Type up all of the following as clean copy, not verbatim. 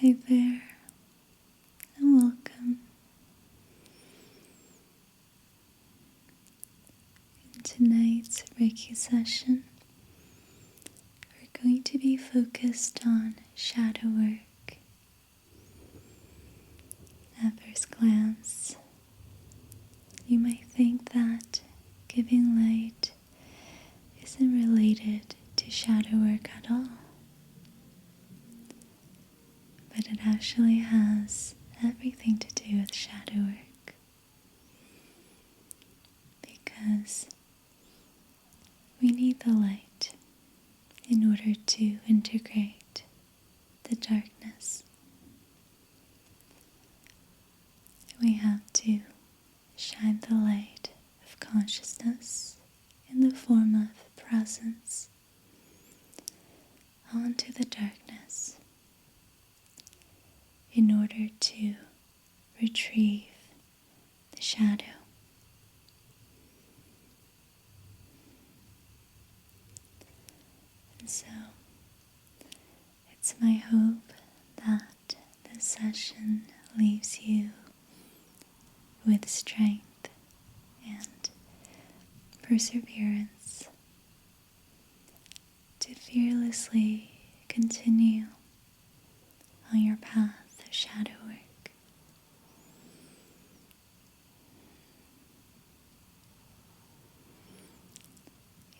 Hi there, and welcome. In tonight's Reiki session, we're going to be focused on shadow work. At first glance, you might think that giving light isn't related to shadow work at all. But it actually has everything to do with shadow work. Because we need the light in order to integrate the darkness. We have to shine the light of consciousness in the form of presence onto the darkness in order to retrieve the shadow. And so, it's my hope that this session leaves you with strength and perseverance to fearlessly continue on your path of shadow work.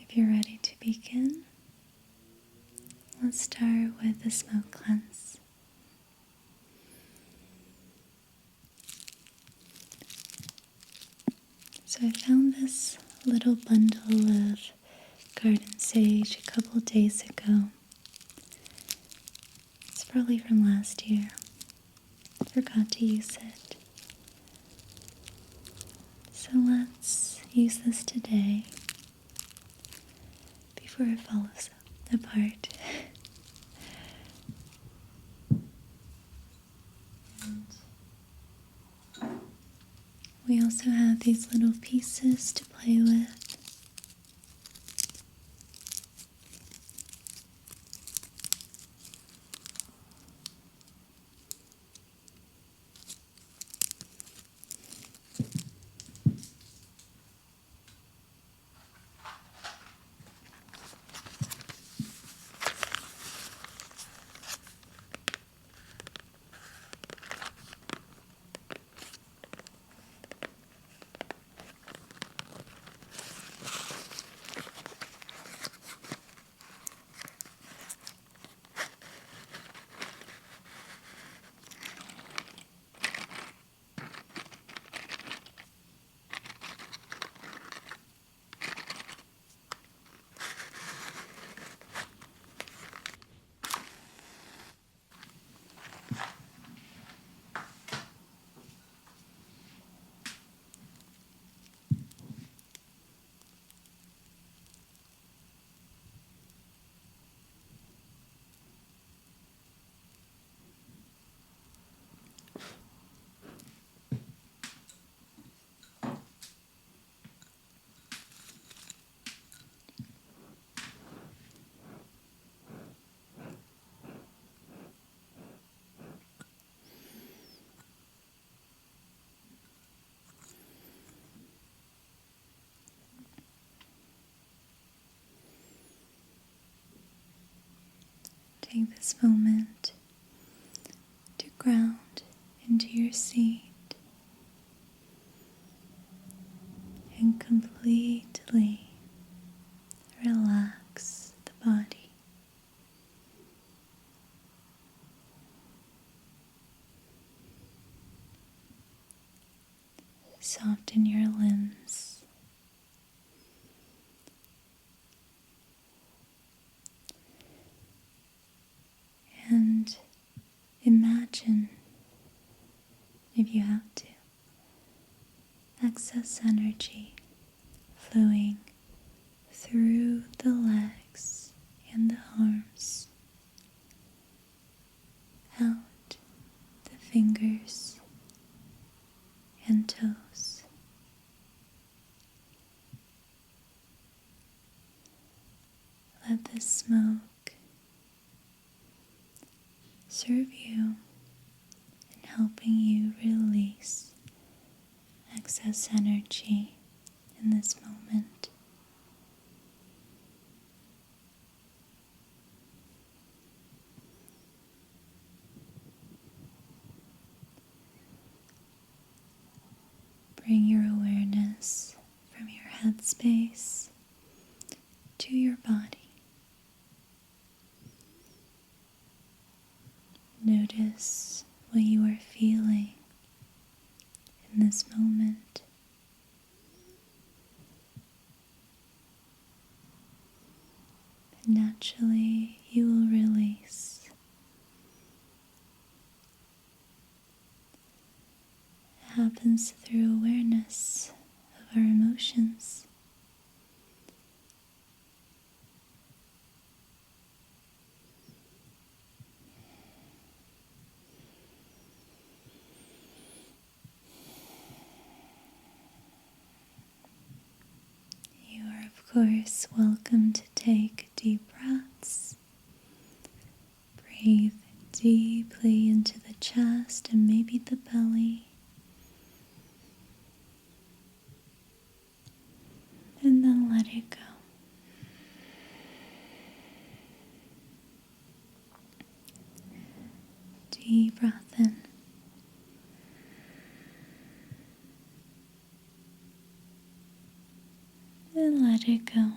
If you're ready to begin, let's start with the smoke cleanse. So I found this little bundle of garden sage a couple days ago. It's probably from last year. Forgot to use it. So let's use this today before it falls apart. And we also have these little pieces to play with. Take this moment to ground into your seat and completely relax the body. Soften your limbs. And imagine, if you have to, excess energy flowing through the legs and the arms, out the fingers and toes. Let the smoke serve you helping you release excess energy in this moment. Bring your awareness from your headspace to your body. Notice what you are feeling in this moment. And naturally, you will release. It happens through awareness of our emotions. You are, of course, welcome to take deep breaths. Breathe deeply into the chest and maybe the belly. And then let it go. Deep breath in. And let it go.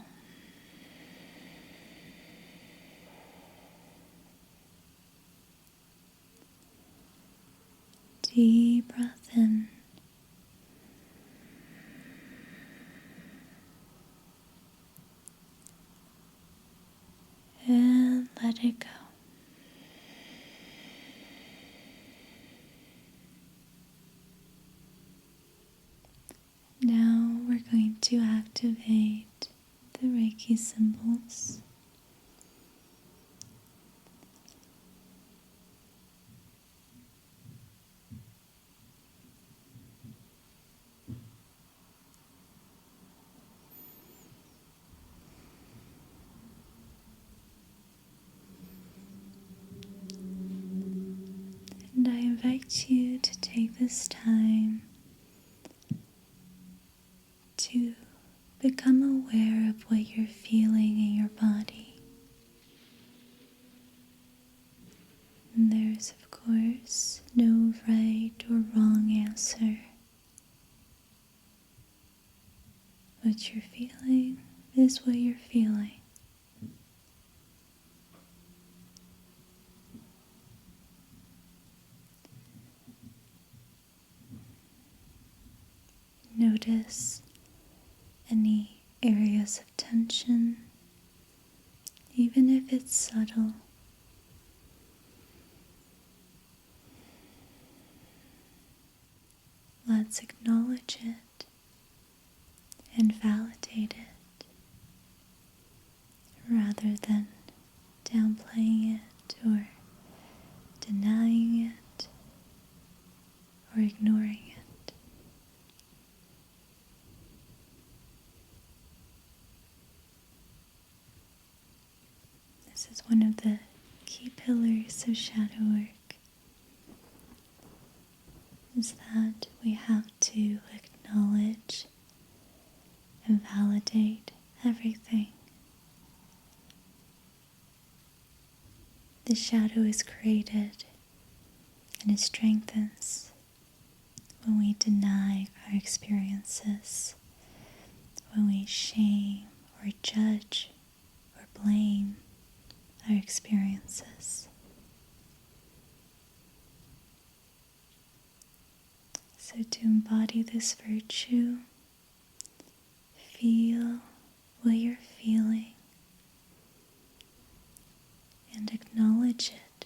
Deep breath in. And let it go. Now we're going to activate the Reiki symbols. And I invite you to take this time to become aware of what you're feeling in your body. And there's, of course, no right or wrong answer. What you're feeling is what you're feeling. Notice any areas of tension, even if it's subtle. Let's acknowledge it and validate it rather than downplaying it or denying it or ignoring it. This is one of the key pillars of shadow work, is that we have to acknowledge and validate everything. The shadow is created and it strengthens when we deny our experiences, when we shame or judge or blame our experiences. So to embody this virtue, feel what you're feeling and acknowledge it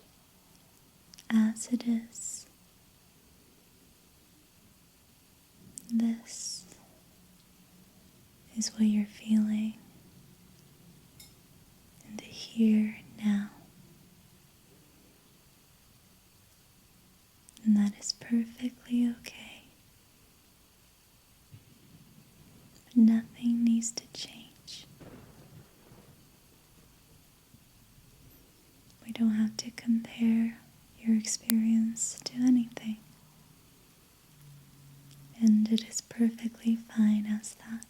as it is. This is what you're feeling in the here and now. And that is perfectly okay. Nothing needs to change. We don't have to compare your your experience to anything. And it is perfectly fine as that.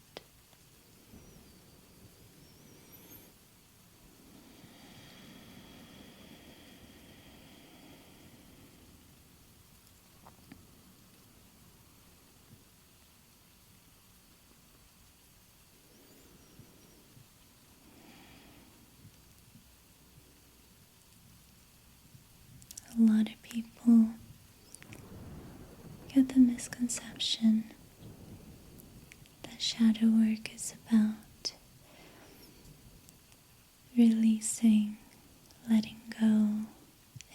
A lot of people get the misconception that shadow work is about releasing, letting go,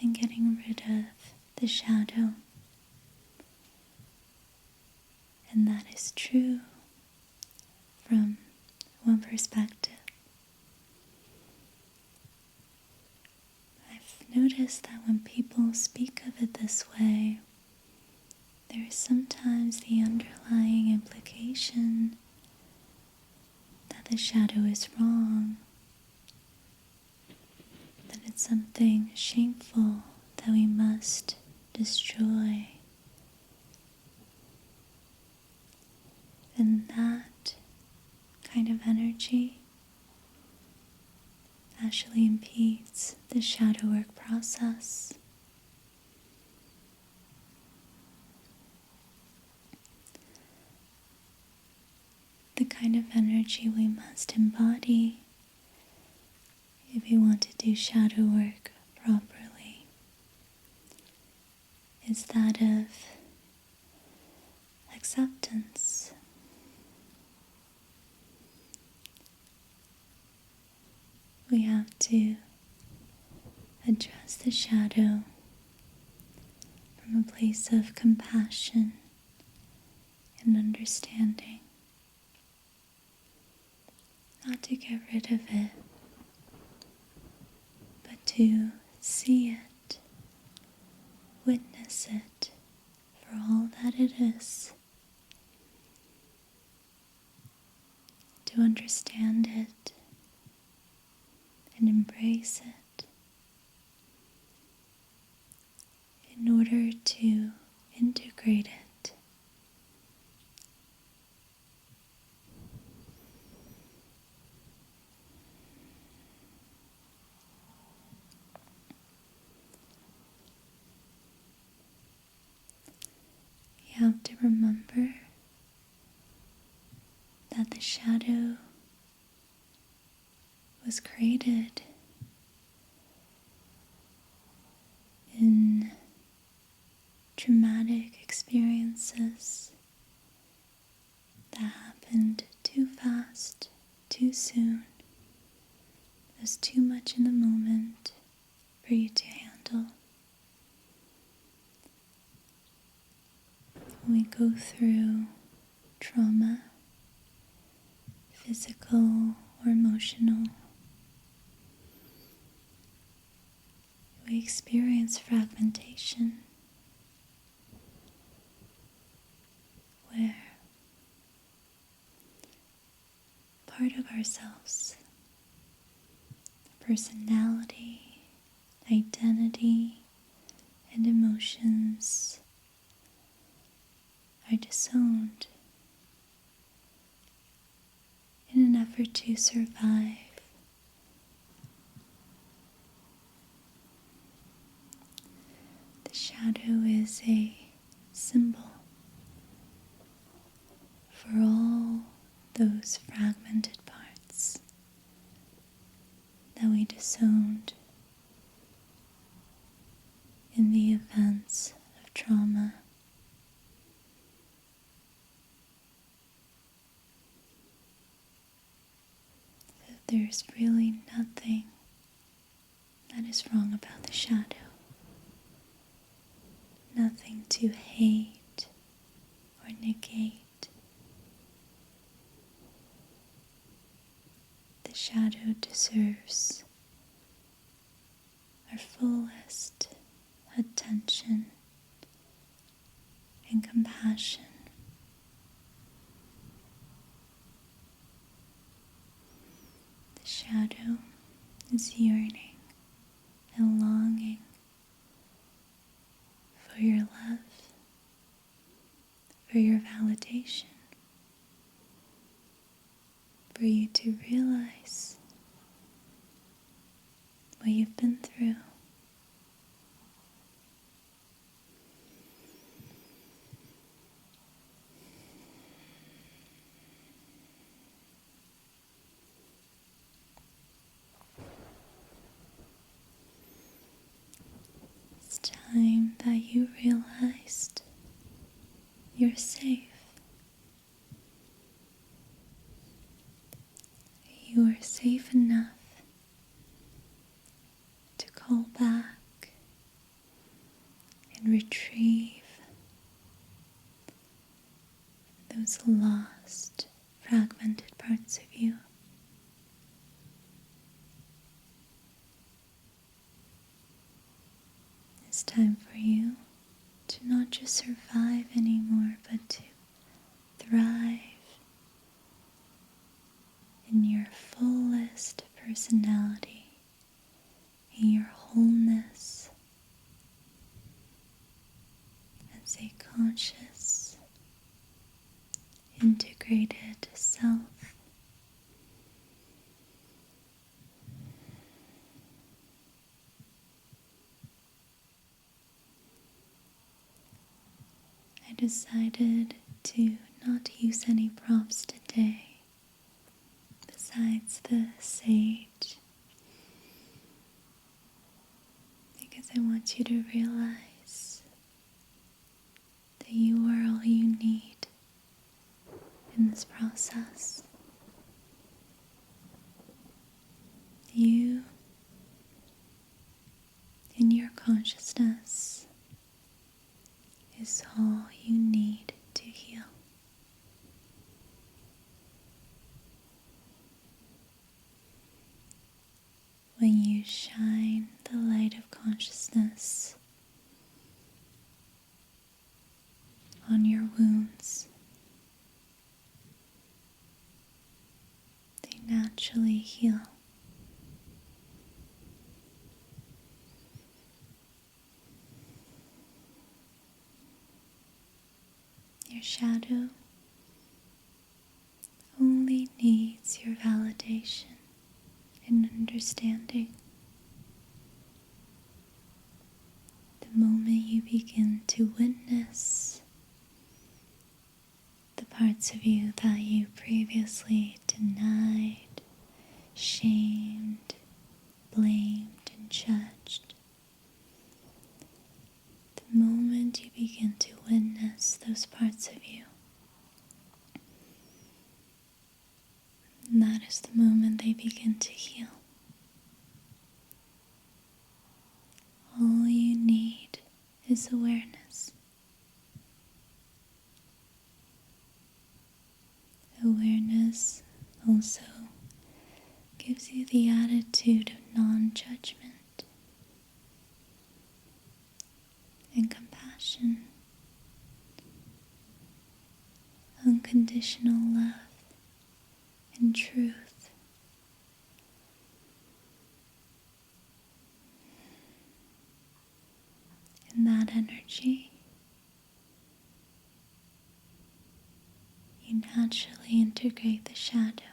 and getting rid of the shadow. And that is true from one perspective. I've noticed that when people speak of it this way, there is sometimes the underlying implication that the shadow is wrong, that it's something shameful that we must destroy. And that kind of energy actually impedes the shadow work process. The kind of energy we must embody if we want to do shadow work properly is that of acceptance. We have to address the shadow from a place of compassion and understanding. Not to get rid of it, but to see it, witness it for all that it is, to understand it and embrace it in order to integrate it. You have to remember that the shadow was created in traumatic experiences that happened too fast, too soon. It was too much in the moment for you to handle. When we go through trauma, physical or emotional, we experience fragmentation, where part of ourselves, personality, identity, and emotions are disowned in an effort to survive. The shadow is a symbol for all those fragmented parts that we disowned in the events of trauma. There's really nothing that is wrong about the shadow. Nothing to hate or negate. The shadow deserves our fullest attention and compassion. The shadow is yearning and longing for your love, for your validation, for you to realize what you've been through. It's time that you realized you're safe. You are safe enough to call back and retrieve those lost, fragmented parts of you. It's time for you to not just survive anymore, but to thrive in your fullest personality, in your wholeness as a conscious, integrated self. I decided to not use any prompts today besides the sage, because I want you to realize that you are all you need in this process. You, in your consciousness, is all you need to heal. When you shine the light of consciousness on your wounds, they naturally heal. Your shadow only needs your validation and understanding. The moment you begin to witness the parts of you that you previously denied, shamed, blamed, and judged, the moment you begin to witness those parts of you, that is the moment they begin to heal. All you need is awareness. Awareness also gives you the attitude of non-judgment and compassion, unconditional love and truth. In that energy, you naturally integrate the shadow.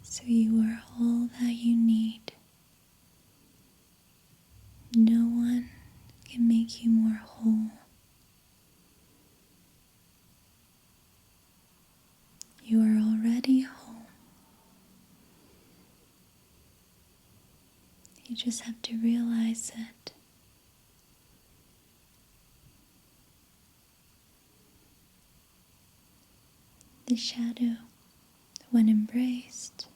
So you are all that you need. No one can make you more whole. You are already whole. You just have to realize it. The shadow, when embraced,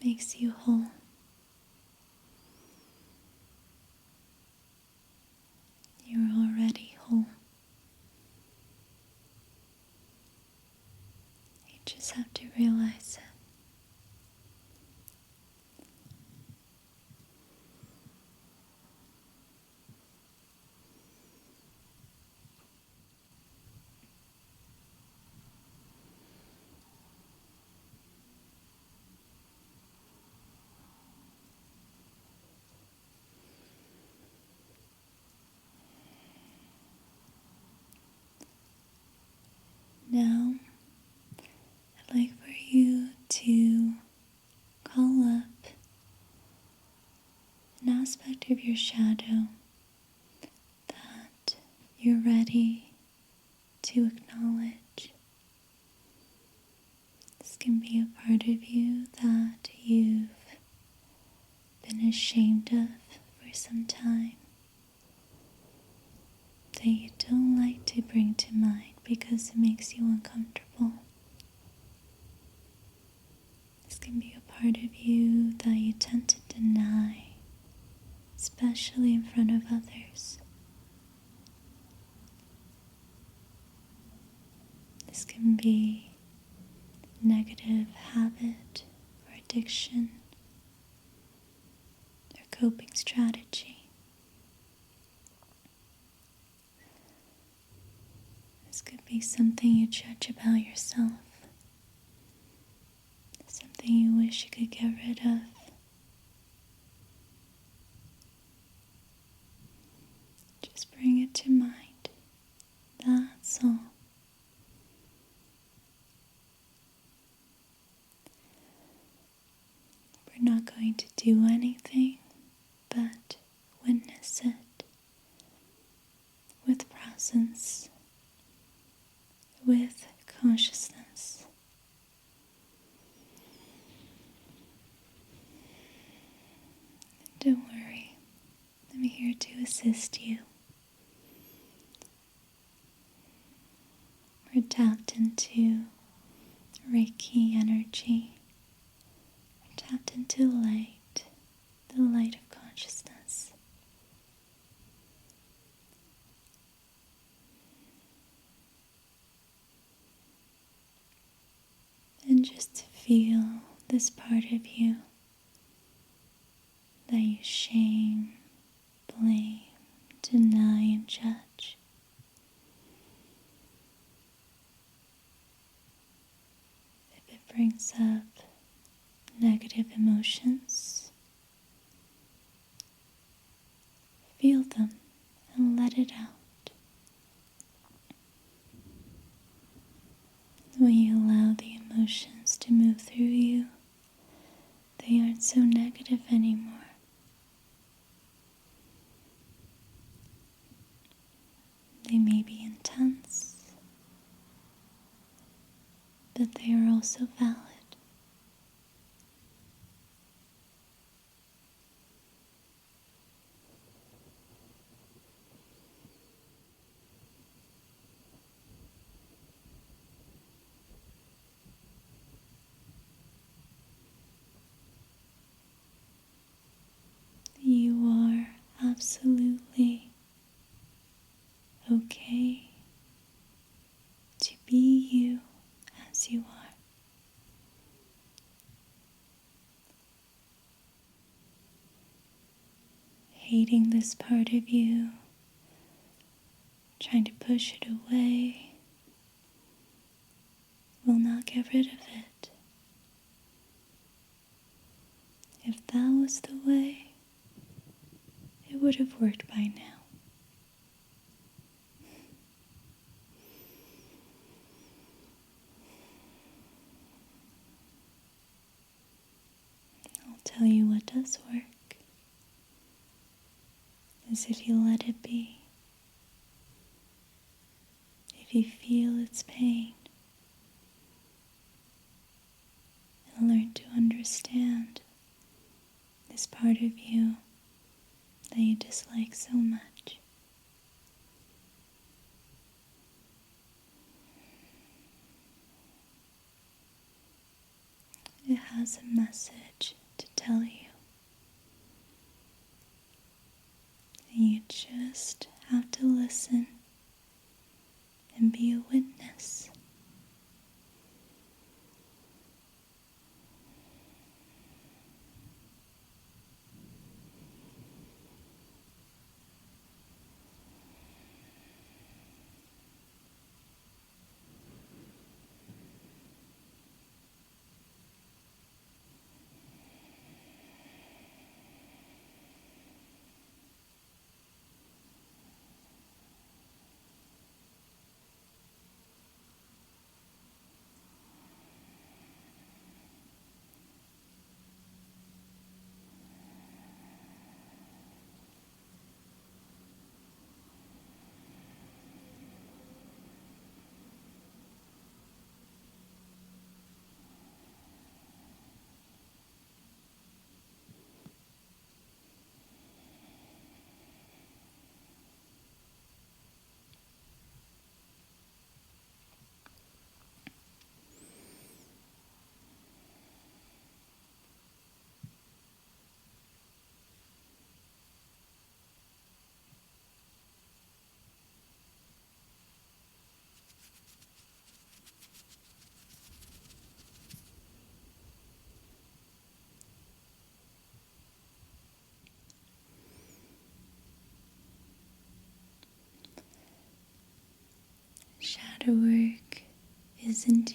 makes you whole. You're already whole. You just have to realize it. your shadow that you're ready to acknowledge. This can be a part of you that you've been ashamed of for some time, that you don't like to bring to mind because it makes you uncomfortable. This can be a part of you that you tend to deny, especially in front of others. This can be a negative habit or addiction or coping strategy. This could be something you judge about yourself, something you wish you could get rid of. Just bring it to mind. That's all. We're not going to do anything but witness it with presence, with consciousness. Don't worry, I'm here to assist you. We're tapped into Reiki energy. We're tapped into light, the light of consciousness. And just to feel this part of you that you shame, blame, deny, and judge. If it brings up negative emotions, feel them and let it out. When you allow the emotions to move through you, they aren't so negative anymore. They may be intense, but they are also valid. You are absolutely okay to be you as you are. Hating this part of you, trying to push it away, will not get rid of it. If that was the way, it would have worked by now. I'll tell you what does work, is if you let it be. If you feel its pain, and learn to understand this part of you that you dislike so much. It has a message to tell you. And you just have to listen and be a witness.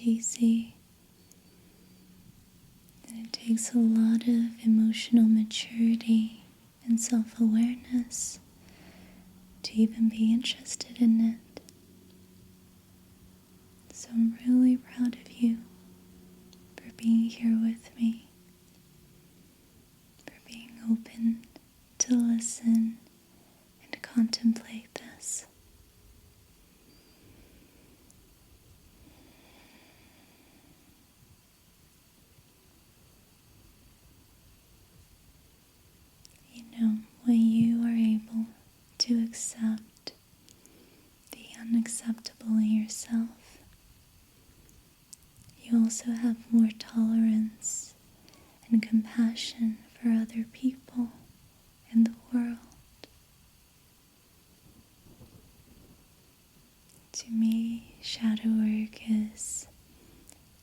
easy. And it takes a lot of emotional maturity and self-awareness to even be interested in it. So I'm really proud of you for being here with me, for being open to listen and contemplate this. You know, when you are able to accept the unacceptable in yourself, you also have more tolerance and compassion for other people in the world. To me, shadow work is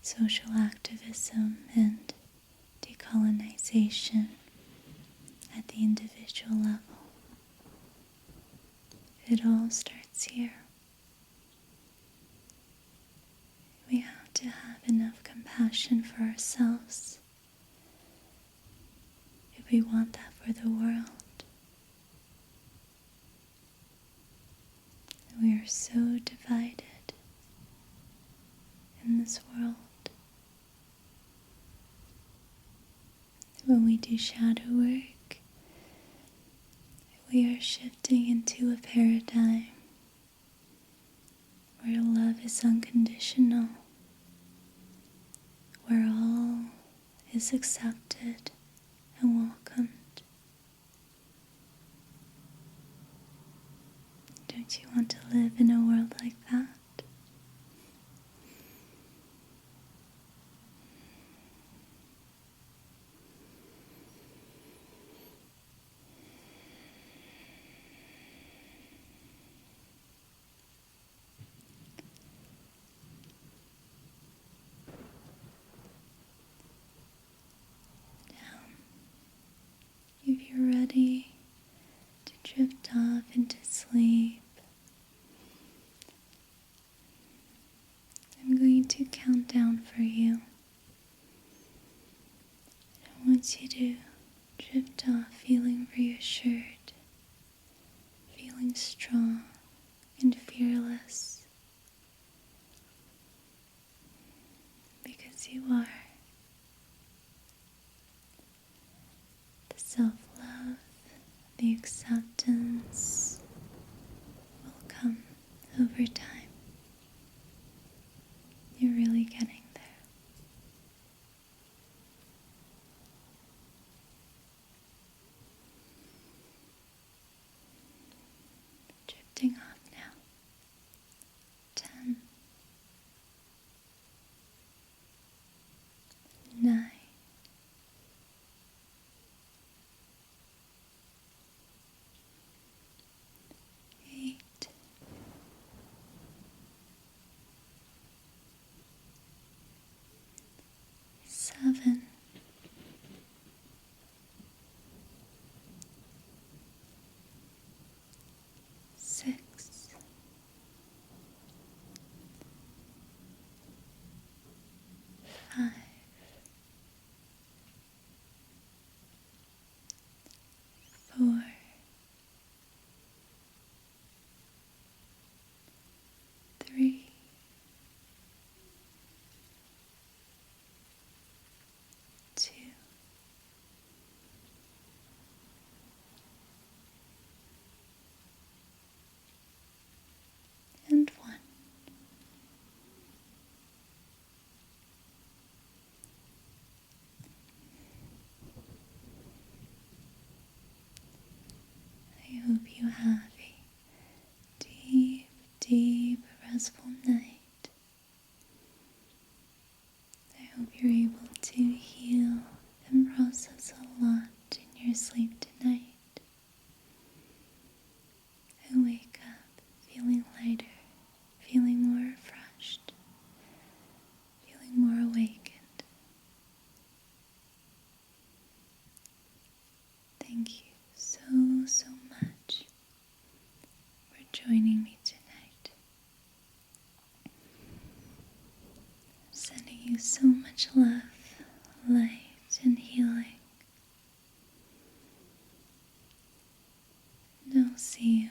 social activism and decolonization at the individual level. It all starts here. We have to have enough compassion for ourselves if we want that for the world. We are so divided in this world. When we do shadow work, we are shifting into a paradigm where love is unconditional, where all is accepted and welcomed. Don't you want to live in a world like that? If you're ready to drift off into sleep, I'm going to count down for you. I want you to drift off feeling reassured, feeling strong and fearless, because you are. The self-love, the acceptance will come over time. You're really getting there. Drifting off now. 10, 9, 8, 7, 6, 5, 4, 3, 2, and 1. I hope you have a deep, deep, restful night. I hope you're able to heal and process a lot in your sleep tonight. And wake up feeling lighter, feeling more refreshed, feeling more awakened. Thank you so, so much for joining me tonight. you so much love, light, and healing. And I'll see you